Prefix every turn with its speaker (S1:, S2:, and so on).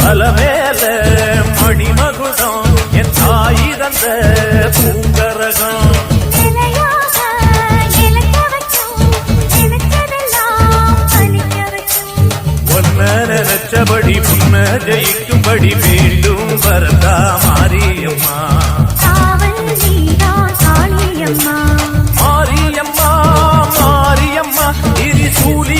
S1: அலமேல மணிமகுடம் என் தாய் தந்த பூங்கரகம் நினைச்சபடி புன்ன ஜெயிக்கும்படி மீண்டும் வரதா மாரியம்மா மாரியம்மா மாரியம்மா இது சூழி